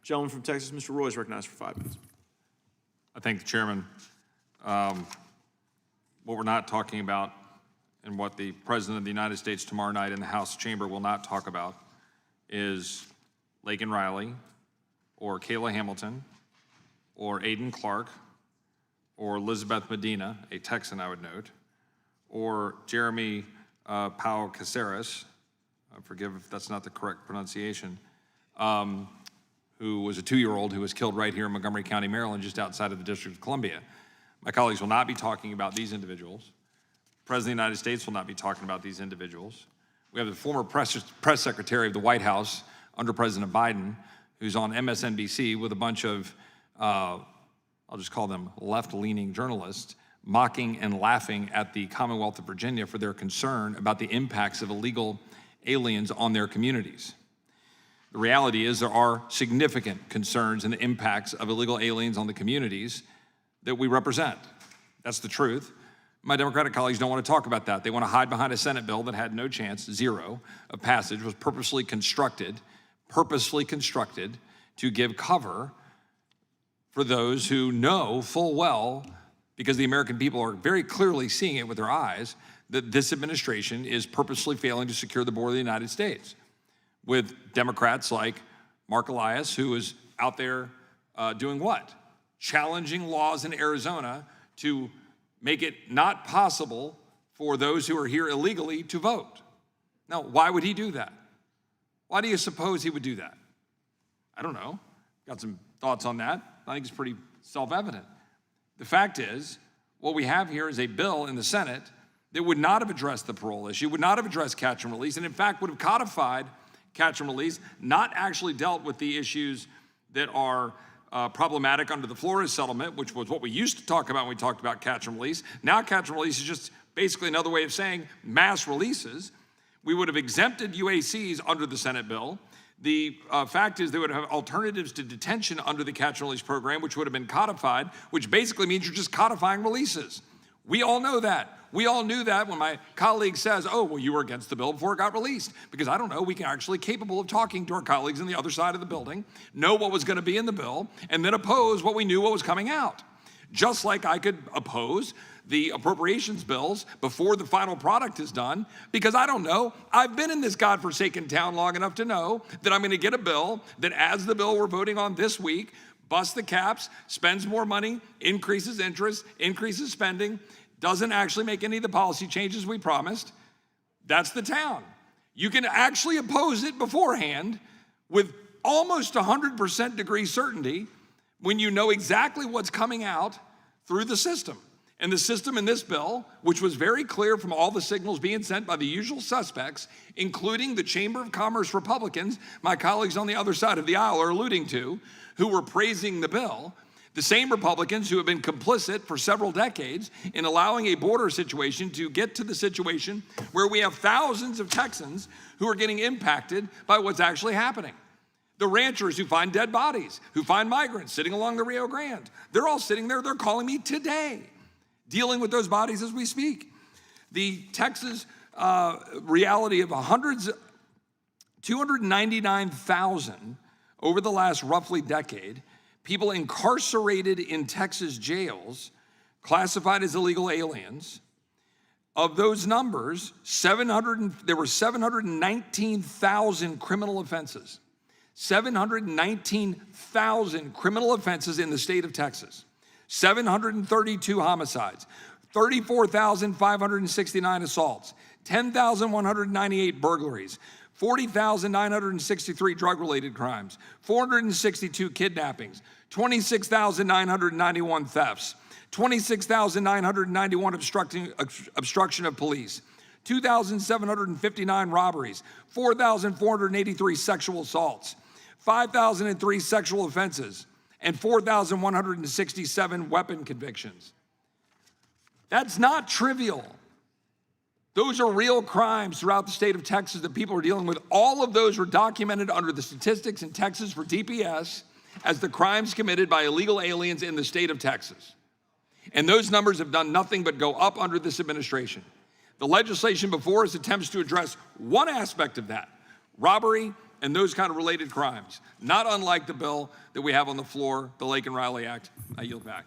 Gentleman from Texas, Mr. Roy, is recognized for 5 minutes. I thank the chairman. What we're not talking about and what the President of the United States tomorrow night in the House chamber will not talk about is Laken Riley or Kayla Hamilton or Aiden Clark or Elizabeth Medina, a Texan I would note, or Jeremy Pau Caceres, forgive if that's not the correct pronunciation, who was a 2-year-old who was killed right here in Montgomery County, Maryland, just outside of the District of Columbia. My colleagues will not be talking about these individuals. The President of the United States will not be talking about these individuals. We have the former press secretary of the White House under President Biden, who's on MSNBC with a bunch of, I'll just call them left-leaning journalists, mocking and laughing at the Commonwealth of Virginia for their concern about the impacts of illegal aliens on their communities. The reality is there are significant concerns and the impacts of illegal aliens on the communities that we represent. That's the truth. My Democratic colleagues don't want to talk about that. They want to hide behind a Senate bill that had no chance, zero, of passage, was purposely constructed to give cover for those who know full well, because the American people are very clearly seeing it with their eyes, that this administration is purposely failing to secure the border of the United States, with Democrats like Mark Elias, who is out there doing what? Challenging laws in Arizona to make it not possible for those who are here illegally to vote. Now, why would he do that? Why do you suppose he would do that? I don't know. Got some thoughts on that. I think it's pretty self-evident. The fact is, what we have here is a bill in the Senate that would not have addressed the parole issue, would not have addressed catch and release, and in fact would have codified catch and release, not actually dealt with the issues that are problematic under the Flores settlement, which was what we used to talk about when we talked about catch and release. Now catch and release is just basically another way of saying mass releases. We would have exempted UACs under the Senate bill. The fact is they would have alternatives to detention under the catch and release program, which would have been codified, which basically means you're just codifying releases. We all know that. We all knew that when my colleague says, oh, well, you were against the bill before it got released. Because I don't know, we can actually capable of talking to our colleagues on the other side of the building, know what was gonna be in the bill, and then oppose what we knew what was coming out. Just like I could oppose the appropriations bills before the final product is done, because I don't know, I've been in this godforsaken town long enough to know that I'm gonna get a bill that, as the bill we're voting on this week, busts the caps, spends more money, increases interest, increases spending, doesn't actually make any of the policy changes we promised. That's the town. You can actually oppose it beforehand with almost 100% degree certainty when you know exactly what's coming out through the system. And the system in this bill, which was very clear from all the signals being sent by the usual suspects, including the Chamber of Commerce Republicans, my colleagues on the other side of the aisle are alluding to, who were praising the bill, the same Republicans who have been complicit for several decades in allowing a border situation to get to the situation where we have thousands of Texans who are getting impacted by what's actually happening. The ranchers who find dead bodies, who find migrants sitting along the Rio Grande, they're all sitting there, they're calling me today, dealing with those bodies as we speak. The Texas reality of 299,000 over the last roughly decade, people incarcerated in Texas jails, classified as illegal aliens. Of those numbers, there were 719,000 criminal offenses. 719,000 criminal offenses in the state of Texas. 732 homicides, 34,569 assaults, 10,198 burglaries, 40,963 drug-related crimes, 462 kidnappings, 26,991 thefts, 26,991 obstruction of police, 2,759 robberies, 4,483 sexual assaults, 5,003 sexual offenses, and 4,167 weapon convictions. That's not trivial. Those are real crimes throughout the state of Texas that people are dealing with. All of those were documented under the statistics in Texas for DPS as the crimes committed by illegal aliens in the state of Texas. And those numbers have done nothing but go up under this administration. The legislation before us attempts to address one aspect of that: robbery, and those kind of related crimes, not unlike the bill that we have on the floor, the Laken Riley Act. I yield back.